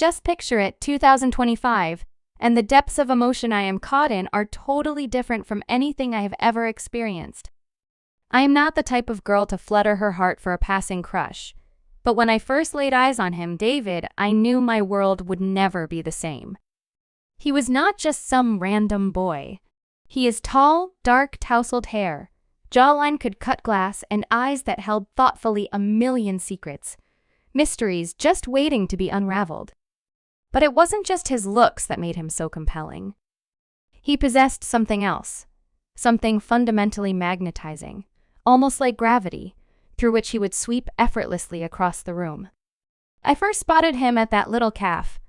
Just picture it, 2025, and the depths of emotion I am caught in are totally different from anything I have ever experienced. I am not the type of girl to flutter her heart for a passing crush, but when I first laid eyes on him, David, I knew my world would never be the same. He was not just some random boy. He is tall, dark, tousled hair, jawline could cut glass, and eyes that held thoughtfully a million secrets, mysteries just waiting to be unraveled. But it wasn't just his looks that made him so compelling. He possessed something else, something fundamentally magnetizing, almost like gravity, through which he would sweep effortlessly across the room. I first spotted him at that little cafe,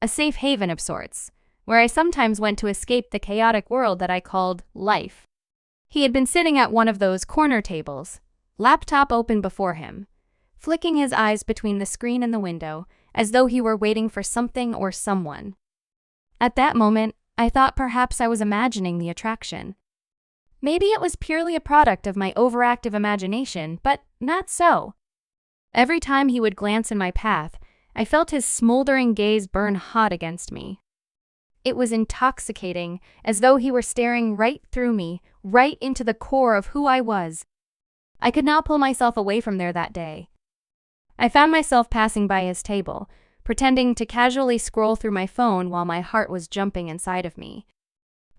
a safe haven of sorts, where I sometimes went to escape the chaotic world that I called life. He had been sitting at one of those corner tables, laptop open before him, flicking his eyes between the screen and the window, as though he were waiting for something or someone. At that moment, I thought perhaps I was imagining the attraction. Maybe it was purely a product of my overactive imagination, but not so. Every time he would glance in my path, I felt his smoldering gaze burn hot against me. It was intoxicating, as though he were staring right through me, right into the core of who I was. I could not pull myself away from there that day. I found myself passing by his table, pretending to casually scroll through my phone while my heart was jumping inside of me.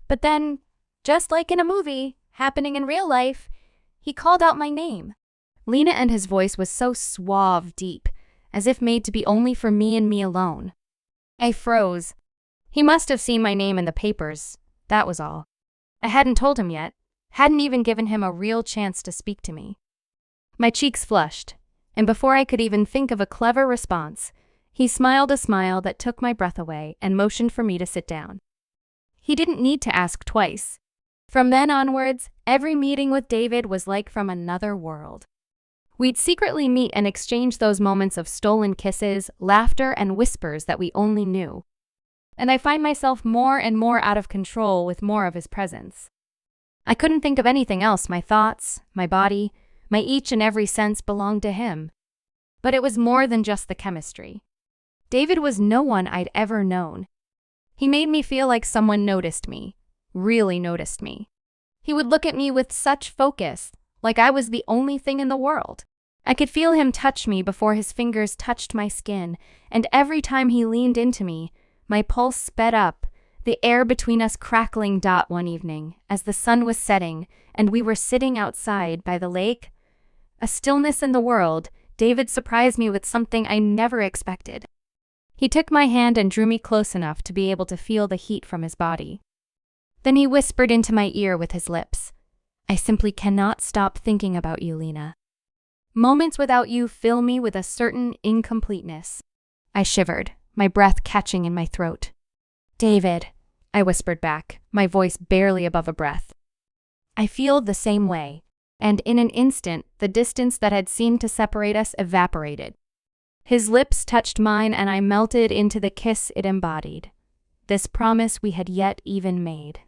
But then, just like in a movie, happening in real life, he called out my name. Lena, and his voice was so suave, deep, as if made to be only for me and me alone. I froze. He must have seen my name in the papers, that was all. I hadn't told him yet, hadn't even given him a real chance to speak to me. My cheeks flushed, and before I could even think of a clever response, he smiled a smile that took my breath away and motioned for me to sit down. He didn't need to ask twice. From then onwards, every meeting with David was like from another world. We'd secretly meet and exchange those moments of stolen kisses, laughter, and whispers that we only knew. And I find myself more and more out of control with more of his presence. I couldn't think of anything else. My thoughts, my body, my each and every sense belonged to him. But it was more than just the chemistry. David was no one I'd ever known. He made me feel like someone noticed me, really noticed me. He would look at me with such focus, like I was the only thing in the world. I could feel him touch me before his fingers touched my skin, and every time he leaned into me, my pulse sped up, the air between us crackling. One evening, as the sun was setting and we were sitting outside by the lake, a stillness in the world, David surprised me with something I never expected. He took my hand and drew me close enough to be able to feel the heat from his body. Then he whispered into my ear with his lips, "I simply cannot stop thinking about you, Lena. Moments without you fill me with a certain incompleteness." I shivered, my breath catching in my throat. "David," I whispered back, my voice barely above a breath. "I feel the same way." And in an instant, the distance that had seemed to separate us evaporated. His lips touched mine and I melted into the kiss it embodied, this promise we had yet even made.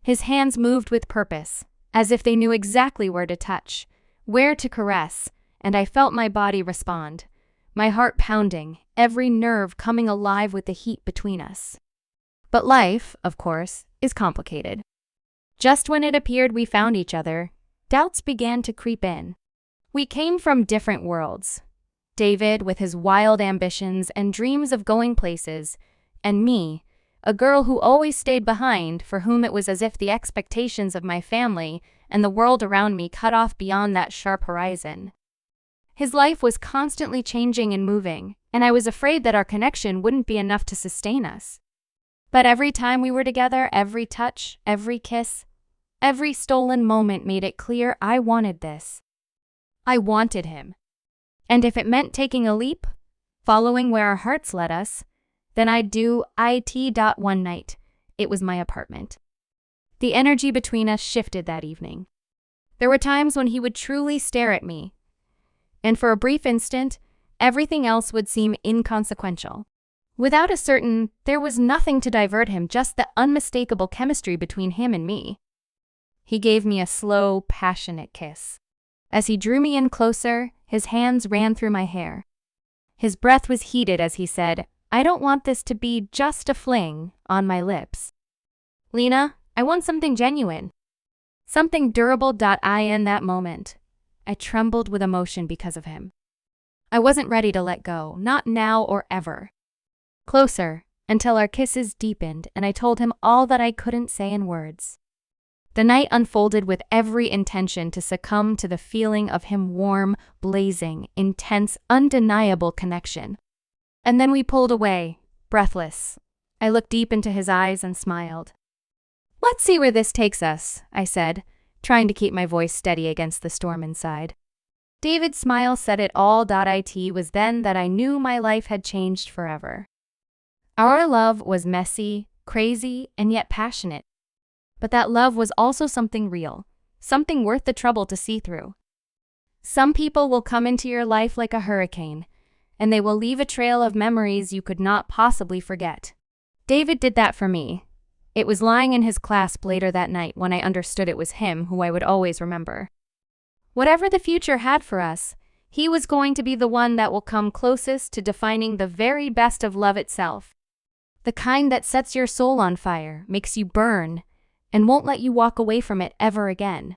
His hands moved with purpose, as if they knew exactly where to touch, where to caress, and I felt my body respond, my heart pounding, every nerve coming alive with the heat between us. But life, of course, is complicated. Just when it appeared we found each other, doubts began to creep in. We came from different worlds. David with his wild ambitions and dreams of going places, and me, a girl who always stayed behind, for whom it was as if the expectations of my family and the world around me cut off beyond that sharp horizon. His life was constantly changing and moving, and I was afraid that our connection wouldn't be enough to sustain us. But every time we were together, every touch, every kiss, every stolen moment made it clear I wanted this. I wanted him. And if it meant taking a leap, following where our hearts led us, then I'd do it. One night, it was my apartment. The energy between us shifted that evening. There were times when he would truly stare at me, and for a brief instant, everything else would seem inconsequential. Without a certain, there was nothing to divert him, just the unmistakable chemistry between him and me. He gave me a slow, passionate kiss. As he drew me in closer, his hands ran through my hair. His breath was heated as he said, I don't want this to be just a fling on my lips. Lena, I want something genuine. Something durable. In that moment, I trembled with emotion because of him. I wasn't ready to let go, not now or ever. Closer, until our kisses deepened and I told him all that I couldn't say in words. The night unfolded with every intention to succumb to the feeling of him warm, blazing, intense, undeniable connection. And then we pulled away, breathless. I looked deep into his eyes and smiled. Let's see where this takes us, I said, trying to keep my voice steady against the storm inside. David's smile said it all. It was then that I knew my life had changed forever. Our love was messy, crazy, and yet passionate. But that love was also something real, something worth the trouble to see through. Some people will come into your life like a hurricane, and they will leave a trail of memories you could not possibly forget. David did that for me. It was lying in his clasp later that night when I understood it was him who I would always remember. Whatever the future had for us, he was going to be the one that will come closest to defining the very best of love itself. The kind that sets your soul on fire, makes you burn, and won't let you walk away from it ever again.